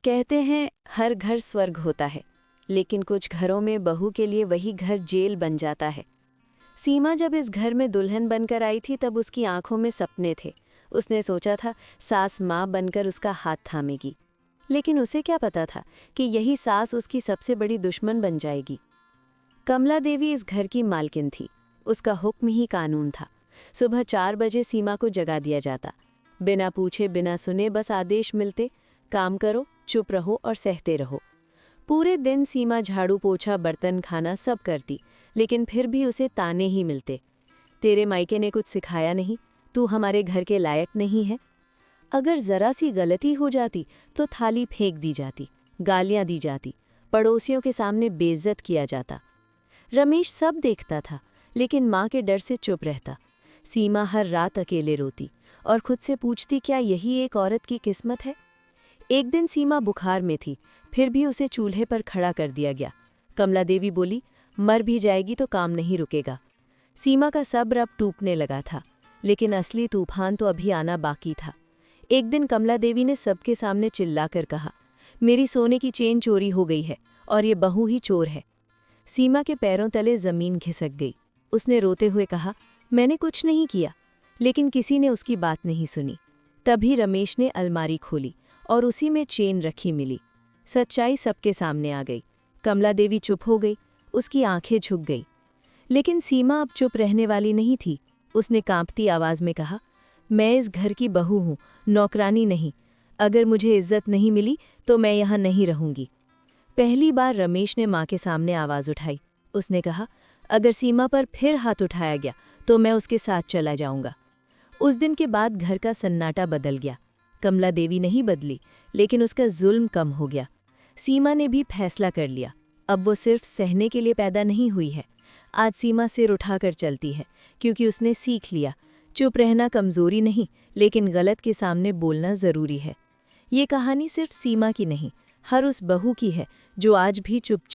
कहते हैं हर घर स्वर्ग होता है, लेकिन कुछ घरों में बहू के लिए वही घर जेल बन जाता है। सीमा जब इस घर में दुल्हन बनकर आई थी तब उसकी आंखों में सपने थे। उसने सोचा था सास माँ बनकर उसका हाथ थामेगी, लेकिन उसे क्या पता था कि यही सास उसकी सबसे बड़ी दुश्मन बन जाएगी। कमला देवी इस घर की मालकिन थी। उसका हुक्म ही कानून था। सुबह 4 बजे सीमा को जगा दिया जाता। बिना पूछे बिना सुने बस आदेश मिलते, काम करो, चुप रहो और सहते रहो। पूरे दिन सीमा झाड़ू पोछा बर्तन खाना सब करती, लेकिन फिर भी उसे ताने ही मिलते। तेरे मायके ने कुछ सिखाया नहीं, तू हमारे घर के लायक नहीं है। अगर जरा सी गलती हो जाती तो थाली फेंक दी जाती, गालियां दी जाती, पड़ोसियों के सामने बेइज्जत किया जाता। रमेश सब देखता था, लेकिन माँ के डर से चुप रहता। सीमा हर रात अकेले रोती और खुद से पूछती, क्या यही एक औरत की किस्मत है। एक दिन सीमा बुखार में थी, फिर भी उसे चूल्हे पर खड़ा कर दिया गया। कमला देवी बोली, मर भी जाएगी तो काम नहीं रुकेगा। सीमा का सब्र अब टूटने लगा था, लेकिन असली तूफान तो अभी आना बाकी था। एक दिन कमला देवी ने सबके सामने चिल्लाकर कहा, मेरी सोने की चेन चोरी हो गई है और ये बहू ही चोर है। सीमा के पैरों तले जमीन खिसक गई। उसने रोते हुए कहा, मैंने कुछ नहीं किया, लेकिन किसी ने उसकी बात नहीं सुनी। तभी रमेश ने अलमारी खोली और उसी में चेन रखी मिली। सच्चाई सबके सामने आ गई। कमला देवी चुप हो गई, उसकी आंखें झुक गई। लेकिन सीमा अब चुप रहने वाली नहीं थी। उसने कांपती आवाज में कहा, मैं इस घर की बहू हूँ, नौकरानी नहीं। अगर मुझे इज्जत नहीं मिली तो मैं यहाँ नहीं रहूंगी। पहली बार रमेश ने माँ के सामने आवाज़ उठाई। उसने कहा, अगर सीमा पर फिर हाथ उठाया गया तो मैं उसके साथ चला जाऊंगा। उस दिन के बाद घर का सन्नाटा बदल गया। कमला देवी नहीं बदली, लेकिन उसका जुल्म कम हो गया। सीमा ने भी फैसला कर लिया, अब वो सिर्फ सहने के लिए पैदा नहीं हुई है। आज सीमा सिर उठाकर चलती है, क्योंकि उसने सीख लिया, चुप रहना कमज़ोरी नहीं, लेकिन गलत के सामने बोलना ज़रूरी है। ये कहानी सिर्फ सीमा की नहीं, हर उस बहू की है जो आज भी चुप